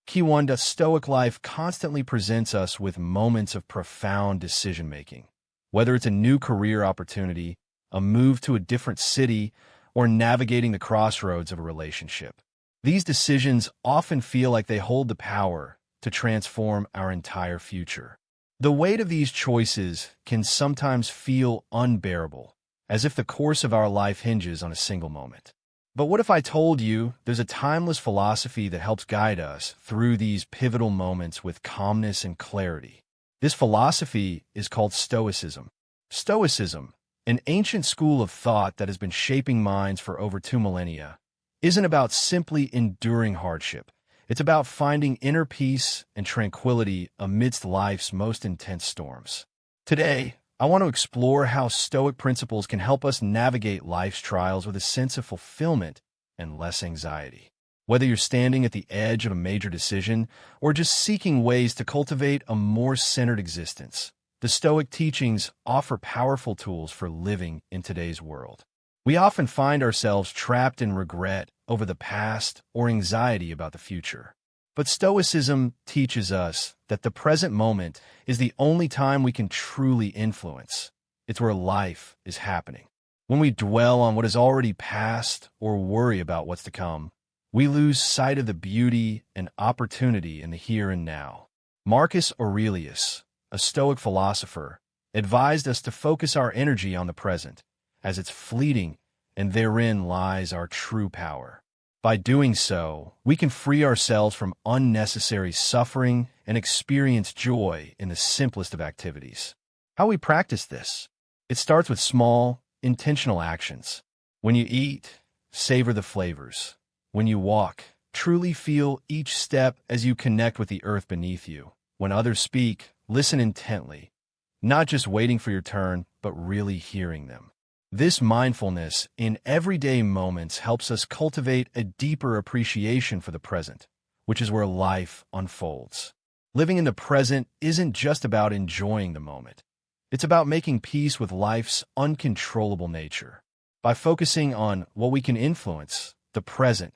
Key 1, the Stoic life constantly presents us with moments of profound decision-making. Whether it's a new career opportunity, a move to a different city, or navigating the crossroads of a relationship. These decisions often feel like they hold the power to transform our entire future. The weight of these choices can sometimes feel unbearable, as if the course of our life hinges on a single moment. But what if I told you there's a timeless philosophy that helps guide us through these pivotal moments with calmness and clarity? This philosophy is called Stoicism. Stoicism, an ancient school of thought that has been shaping minds for over 2 millennia, isn't about simply enduring hardship. It's about finding inner peace and tranquility amidst life's most intense storms. Today, I want to explore how Stoic principles can help us navigate life's trials with a sense of fulfillment and less anxiety. Whether you're standing at the edge of a major decision or just seeking ways to cultivate a more centered existence, the Stoic teachings offer powerful tools for living in today's world. We often find ourselves trapped in regret over the past or anxiety about the future. But Stoicism teaches us that the present moment is the only time we can truly influence. It's where life is happening. When we dwell on what has already passed or worry about what's to come, we lose sight of the beauty and opportunity in the here and now. Marcus Aurelius, a Stoic philosopher, advised us to focus our energy on the present, as it's fleeting and therein lies our true power. By doing so, we can free ourselves from unnecessary suffering and experience joy in the simplest of activities. How we practice this? It starts with small, intentional actions. When you eat, savor the flavors. When you walk, truly feel each step as you connect with the earth beneath you. When others speak, listen intently, not just waiting for your turn, but really hearing them. This mindfulness in everyday moments helps us cultivate a deeper appreciation for the present, which is where life unfolds. Living in the present isn't just about enjoying the moment. It's about making peace with life's uncontrollable nature. By focusing on what we can influence, the present,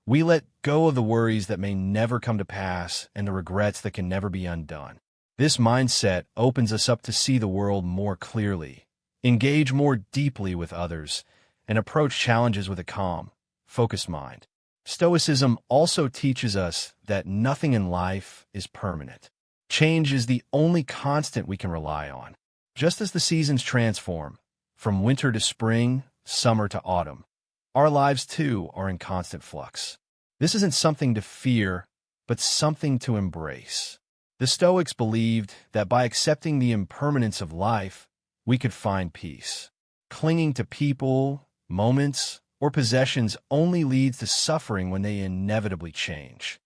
we let go of the worries that may never come to pass and the regrets that can never be undone. This mindset opens us up to see the world more clearly, engage more deeply with others, and approach challenges with a calm, focused mind. Stoicism also teaches us that nothing in life is permanent. Change is the only constant we can rely on. Just as the seasons transform, from winter to spring, summer to autumn, our lives too are in constant flux. This isn't something to fear, but something to embrace. The Stoics believed that by accepting the impermanence of life, we could find peace. Clinging to people, moments, or possessions only leads to suffering when they inevitably change.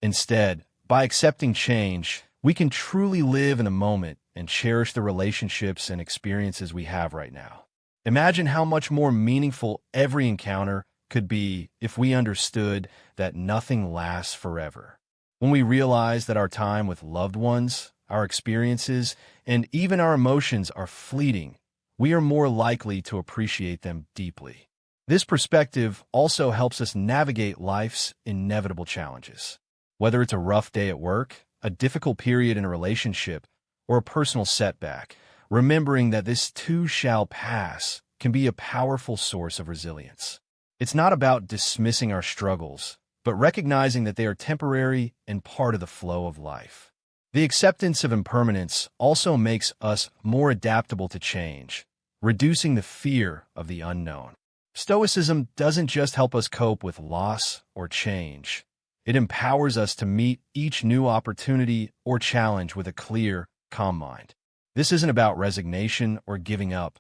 Instead, by accepting change, we can truly live in the moment and cherish the relationships and experiences we have right now. Imagine how much more meaningful every encounter could be if we understood that nothing lasts forever. When we realize that our time with loved ones, our experiences, and even our emotions are fleeting, we are more likely to appreciate them deeply. This perspective also helps us navigate life's inevitable challenges. Whether it's a rough day at work, a difficult period in a relationship, or a personal setback, remembering that this too shall pass can be a powerful source of resilience. It's not about dismissing our struggles, but recognizing that they are temporary and part of the flow of life. The acceptance of impermanence also makes us more adaptable to change, reducing the fear of the unknown. Stoicism doesn't just help us cope with loss or change. It empowers us to meet each new opportunity or challenge with a clear, calm mind. This isn't about resignation or giving up.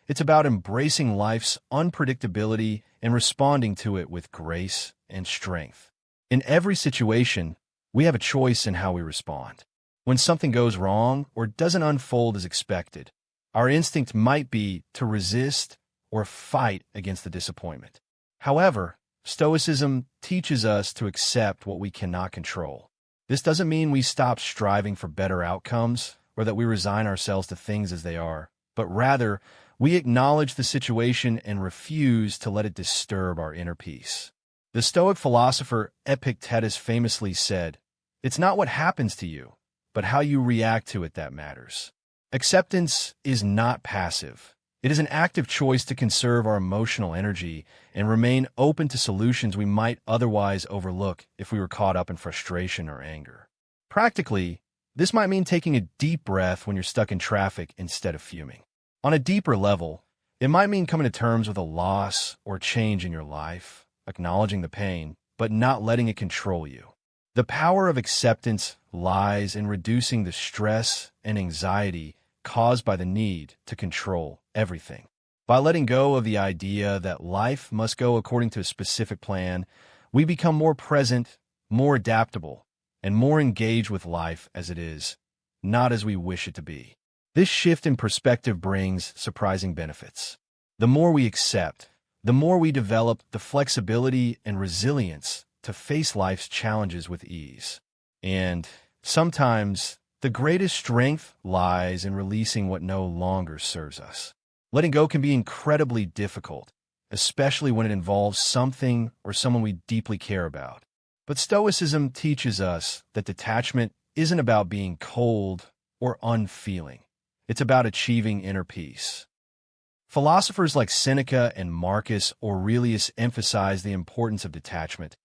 It's about embracing life's unpredictability and responding to it with grace and strength. In every situation, we have a choice in how we respond. When something goes wrong or doesn't unfold as expected, our instinct might be to resist or fight against the disappointment. However, Stoicism teaches us to accept what we cannot control. This doesn't mean we stop striving for better outcomes or that we resign ourselves to things as they are, but rather, we acknowledge the situation and refuse to let it disturb our inner peace. The Stoic philosopher Epictetus famously said, "It's not what happens to you, but how you react to it that matters." Acceptance is not passive. It is an active choice to conserve our emotional energy and remain open to solutions we might otherwise overlook if we were caught up in frustration or anger. Practically, this might mean taking a deep breath when you're stuck in traffic instead of fuming. On a deeper level, it might mean coming to terms with a loss or change in your life, acknowledging the pain, but not letting it control you. The power of acceptance lies in reducing the stress and anxiety caused by the need to control everything. By letting go of the idea that life must go according to a specific plan, we become more present, more adaptable, and more engaged with life as it is, not as we wish it to be. This shift in perspective brings surprising benefits. The more we accept, the more we develop the flexibility and resilience to face life's challenges with ease. And sometimes, the greatest strength lies in releasing what no longer serves us. Letting go can be incredibly difficult, especially when it involves something or someone we deeply care about. But Stoicism teaches us that detachment isn't about being cold or unfeeling. It's about achieving inner peace. Philosophers like Seneca and Marcus Aurelius emphasize the importance of detachment,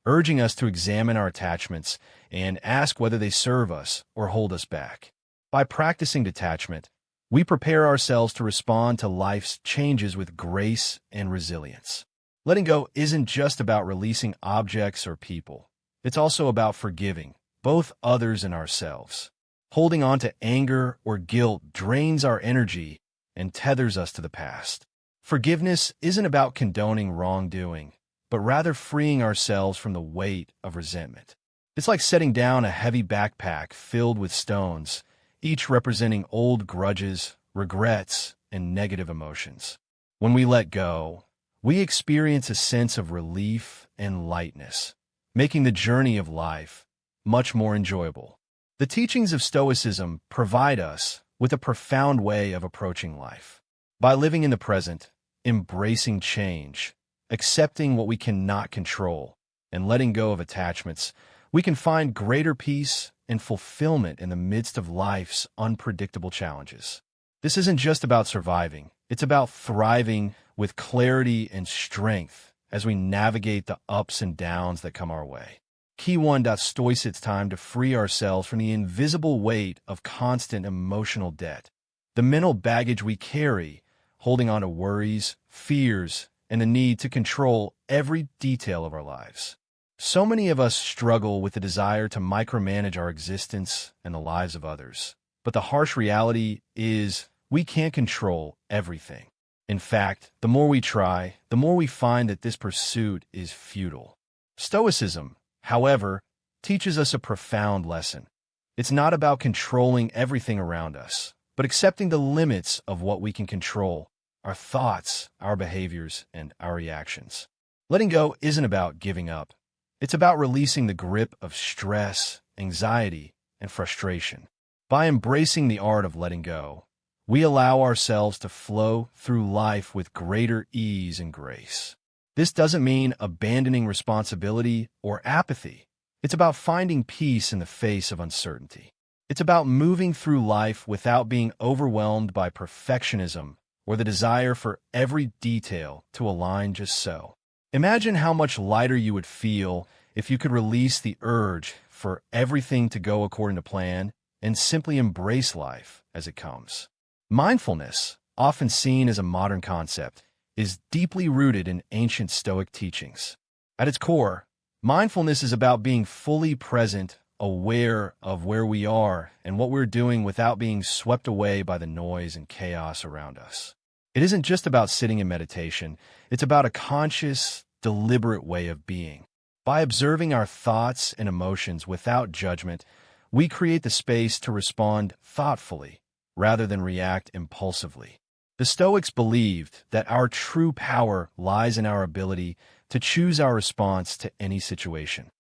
urging us to examine our attachments and ask whether they serve us or hold us back. By practicing detachment, we prepare ourselves to respond to life's changes with grace and resilience. Letting go isn't just about releasing objects or people. It's also about forgiving both others and ourselves. Holding on to anger or guilt drains our energy and tethers us to the past. Forgiveness isn't about condoning wrongdoing, but rather freeing ourselves from the weight of resentment. It's like setting down a heavy backpack filled with stones, each representing old grudges, regrets, and negative emotions. When we let go, we experience a sense of relief and lightness, making the journey of life much more enjoyable. The teachings of Stoicism provide us with a profound way of approaching life. By living in the present, embracing change, accepting what we cannot control, and letting go of attachments, we can find greater peace and fulfillment in the midst of life's unpredictable challenges. This isn't just about surviving, it's about thriving with clarity and strength as we navigate the ups and downs that come our way. Key 1. Stoic, it's time to free ourselves from the invisible weight of constant emotional debt. The mental baggage we carry, holding on to worries, fears, and the need to control every detail of our lives. So many of us struggle with the desire to micromanage our existence and the lives of others. But the harsh reality is we can't control everything. In fact, the more we try, the more we find that this pursuit is futile. Stoicism, however, teaches us a profound lesson. It's not about controlling everything around us, but accepting the limits of what we can control, our thoughts, our behaviors, and our reactions. Letting go isn't about giving up. It's about releasing the grip of stress, anxiety, and frustration. By embracing the art of letting go, we allow ourselves to flow through life with greater ease and grace. This doesn't mean abandoning responsibility or apathy. It's about finding peace in the face of uncertainty. It's about moving through life without being overwhelmed by perfectionism or the desire for every detail to align just so. Imagine how much lighter you would feel if you could release the urge for everything to go according to plan and simply embrace life as it comes. Mindfulness, often seen as a modern concept, is deeply rooted in ancient Stoic teachings. At its core, mindfulness is about being fully present, aware of where we are and what we're doing without being swept away by the noise and chaos around us. It isn't just about sitting in meditation, it's about a conscious, deliberate way of being. By observing our thoughts and emotions without judgment, we create the space to respond thoughtfully rather than react impulsively. The Stoics believed that our true power lies in our ability to choose our response to any situation.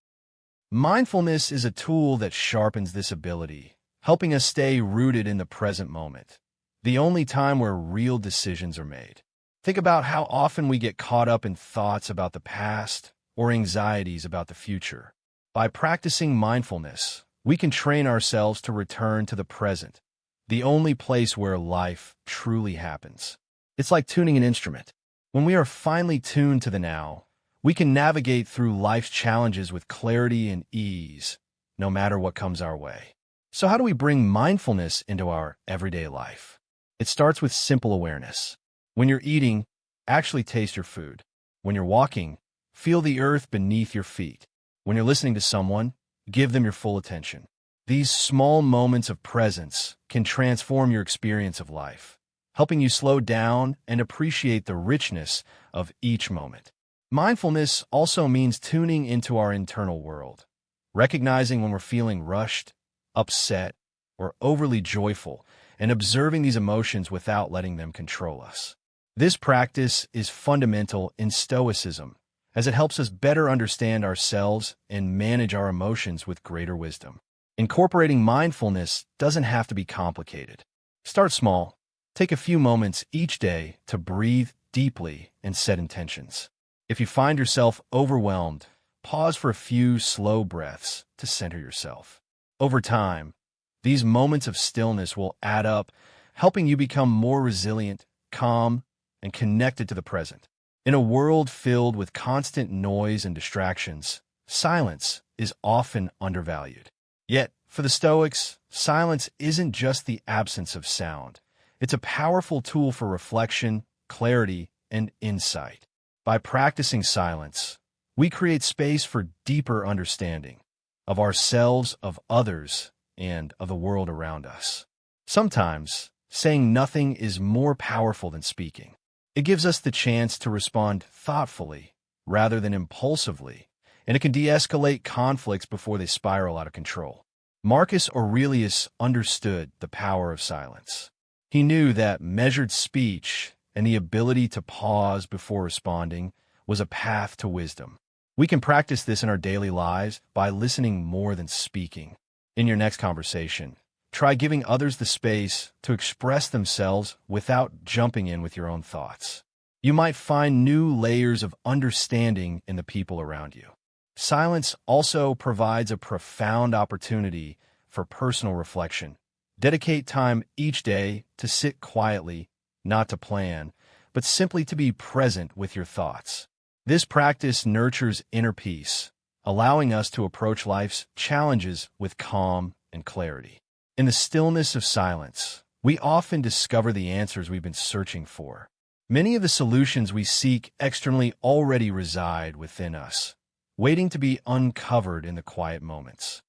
Mindfulness is a tool that sharpens this ability, helping us stay rooted in the present moment, the only time where real decisions are made. Think about how often we get caught up in thoughts about the past or anxieties about the future. By practicing mindfulness, we can train ourselves to return to the present, the only place where life truly happens. It's like tuning an instrument. When we are finally tuned to the now, we can navigate through life's challenges with clarity and ease, no matter what comes our way. So how do we bring mindfulness into our everyday life? It starts with simple awareness. When you're eating, actually taste your food. When you're walking, feel the earth beneath your feet. When you're listening to someone, give them your full attention. These small moments of presence can transform your experience of life, helping you slow down and appreciate the richness of each moment. Mindfulness also means tuning into our internal world, recognizing when we're feeling rushed, upset, or overly joyful, and observing these emotions without letting them control us. This practice is fundamental in Stoicism, as it helps us better understand ourselves and manage our emotions with greater wisdom. Incorporating mindfulness doesn't have to be complicated. Start small. Take a few moments each day to breathe deeply and set intentions. If you find yourself overwhelmed, pause for a few slow breaths to center yourself. Over time, these moments of stillness will add up, helping you become more resilient, calm, and connected to the present. In a world filled with constant noise and distractions, silence is often undervalued. Yet, for the Stoics, silence isn't just the absence of sound. It's a powerful tool for reflection, clarity, and insight. By practicing silence, we create space for deeper understanding of ourselves, of others, and of the world around us. Sometimes, saying nothing is more powerful than speaking. It gives us the chance to respond thoughtfully rather than impulsively, and it can de-escalate conflicts before they spiral out of control. Marcus Aurelius understood the power of silence. He knew that measured speech and the ability to pause before responding was a path to wisdom. We can practice this in our daily lives by listening more than speaking. In your next conversation, try giving others the space to express themselves without jumping in with your own thoughts. You might find new layers of understanding in the people around you. Silence also provides a profound opportunity for personal reflection. Dedicate time each day to sit quietly, not to plan, but simply to be present with your thoughts. This practice nurtures inner peace, allowing us to approach life's challenges with calm and clarity. In the stillness of silence, we often discover the answers we've been searching for. Many of the solutions we seek externally already reside within us, waiting to be uncovered in the quiet moments.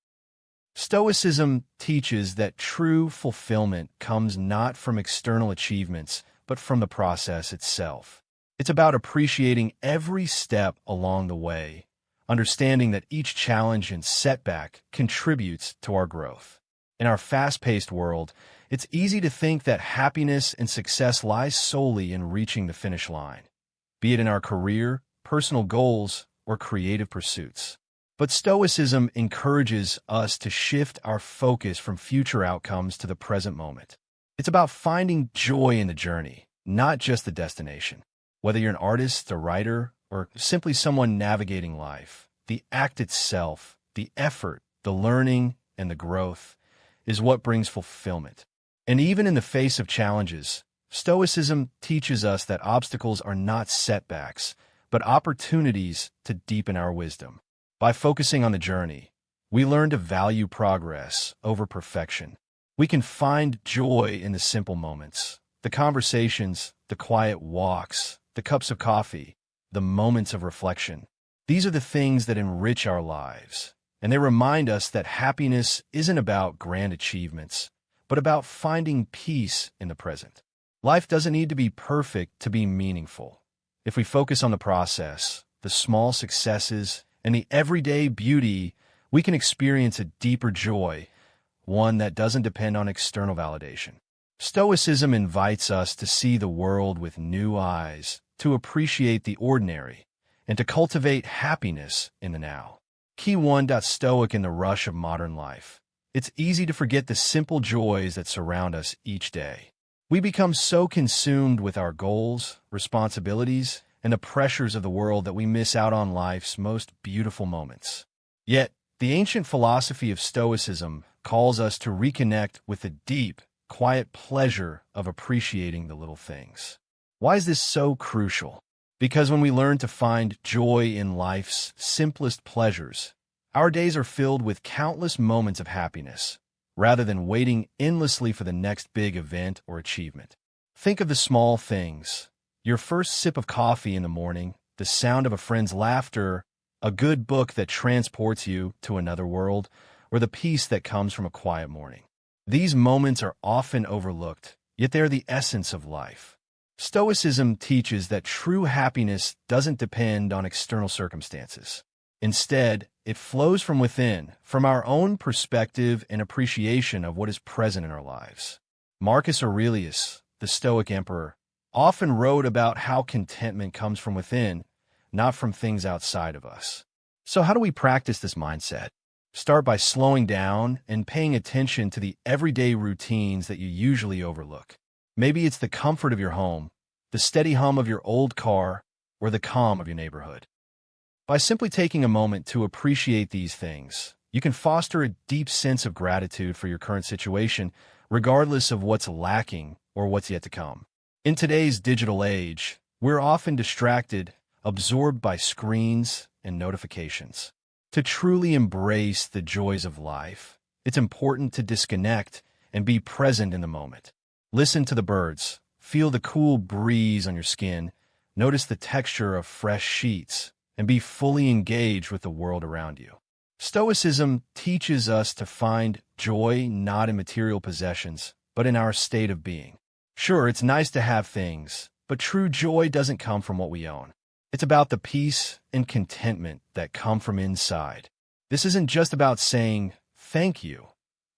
Stoicism teaches that true fulfillment comes not from external achievements, but from the process itself. It's about appreciating every step along the way, understanding that each challenge and setback contributes to our growth. In our fast-paced world, it's easy to think that happiness and success lies solely in reaching the finish line, be it in our career, personal goals, or creative pursuits. But Stoicism encourages us to shift our focus from future outcomes to the present moment. It's about finding joy in the journey, not just the destination. Whether you're an artist, a writer, or simply someone navigating life, the act itself, the effort, the learning, and the growth is what brings fulfillment. And even in the face of challenges, Stoicism teaches us that obstacles are not setbacks, but opportunities to deepen our wisdom. By focusing on the journey, we learn to value progress over perfection. We can find joy in the simple moments, the conversations, the quiet walks, the cups of coffee, the moments of reflection. These are the things that enrich our lives, and they remind us that happiness isn't about grand achievements, but about finding peace in the present. Life doesn't need to be perfect to be meaningful. If we focus on the process, the small successes, and the everyday beauty, we can experience a deeper joy, one that doesn't depend on external validation. Stoicism invites us to see the world with new eyes, to appreciate the ordinary, and to cultivate happiness in the now. Key 1. Stoic in the rush of modern life. It's easy to forget the simple joys that surround us each day. We become so consumed with our goals, responsibilities, and the pressures of the world that we miss out on life's most beautiful moments. Yet, the ancient philosophy of Stoicism calls us to reconnect with the deep, quiet pleasure of appreciating the little things. Why is this so crucial? Because when we learn to find joy in life's simplest pleasures, our days are filled with countless moments of happiness, rather than waiting endlessly for the next big event or achievement. Think of the small things: your first sip of coffee in the morning, the sound of a friend's laughter, a good book that transports you to another world, or the peace that comes from a quiet morning. These moments are often overlooked, yet they are the essence of life. Stoicism teaches that true happiness doesn't depend on external circumstances. Instead, it flows from within, from our own perspective and appreciation of what is present in our lives. Marcus Aurelius, the Stoic emperor, often wrote about how contentment comes from within, not from things outside of us. So how do we practice this mindset? Start by slowing down and paying attention to the everyday routines that you usually overlook. Maybe it's the comfort of your home, the steady hum of your old car, or the calm of your neighborhood. By simply taking a moment to appreciate these things, you can foster a deep sense of gratitude for your current situation, regardless of what's lacking or what's yet to come. In today's digital age, we're often distracted, absorbed by screens and notifications. To truly embrace the joys of life, it's important to disconnect and be present in the moment. Listen to the birds, feel the cool breeze on your skin, notice the texture of fresh sheets, and be fully engaged with the world around you. Stoicism teaches us to find joy not in material possessions, but in our state of being. Sure, it's nice to have things, but true joy doesn't come from what we own. It's about the peace and contentment that come from inside. This isn't just about saying thank you.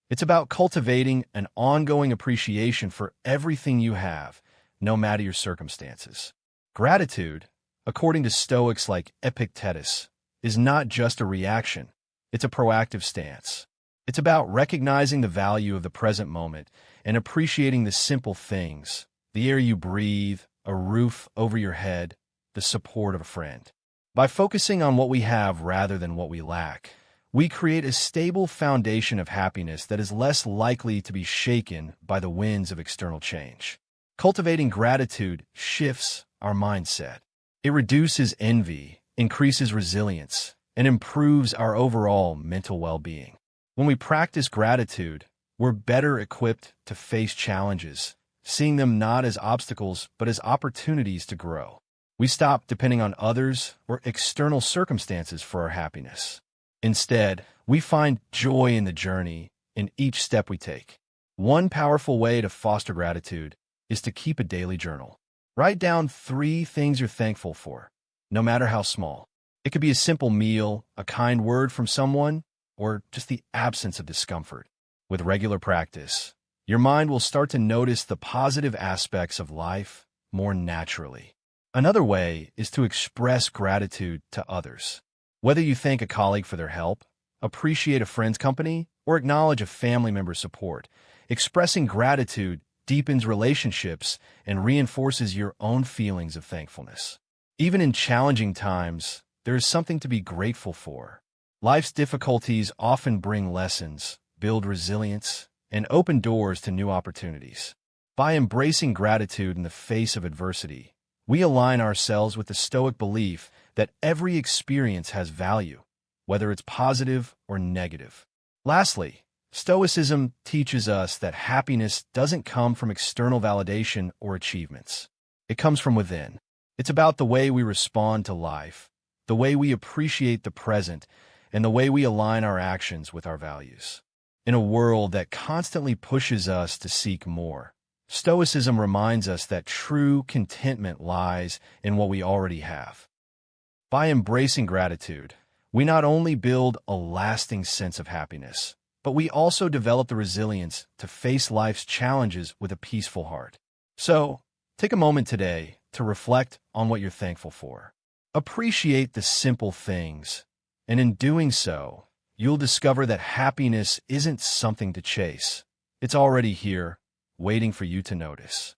It's about cultivating an ongoing appreciation for everything you have, no matter your circumstances. Gratitude, according to Stoics like Epictetus, is not just a reaction. It's a proactive stance. It's about recognizing the value of the present moment and appreciating the simple things: the air you breathe, a roof over your head, the support of a friend. By focusing on what we have rather than what we lack, we create a stable foundation of happiness that is less likely to be shaken by the winds of external change. Cultivating gratitude shifts our mindset. It reduces envy, increases resilience, and improves our overall mental well-being. When we practice gratitude, we're better equipped to face challenges, seeing them not as obstacles but as opportunities to grow. We stop depending on others or external circumstances for our happiness. Instead, we find joy in the journey, in each step we take. One powerful way to foster gratitude is to keep a daily journal. Write down 3 things you're thankful for, no matter how small. It could be a simple meal, a kind word from someone, or just the absence of discomfort. With regular practice, your mind will start to notice the positive aspects of life more naturally. Another way is to express gratitude to others. Whether you thank a colleague for their help, appreciate a friend's company, or acknowledge a family member's support, expressing gratitude deepens relationships and reinforces your own feelings of thankfulness. Even in challenging times, there is something to be grateful for. Life's difficulties often bring lessons, build resilience, and open doors to new opportunities. By embracing gratitude in the face of adversity, we align ourselves with the Stoic belief that every experience has value, whether it's positive or negative. Lastly, Stoicism teaches us that happiness doesn't come from external validation or achievements. It comes from within. It's about the way we respond to life, the way we appreciate the present, and the way we align our actions with our values. In a world that constantly pushes us to seek more, Stoicism reminds us that true contentment lies in what we already have. By embracing gratitude, we not only build a lasting sense of happiness, but we also develop the resilience to face life's challenges with a peaceful heart. So, take a moment today to reflect on what you're thankful for. Appreciate the simple things, and in doing so, you'll discover that happiness isn't something to chase. It's already here, waiting for you to notice.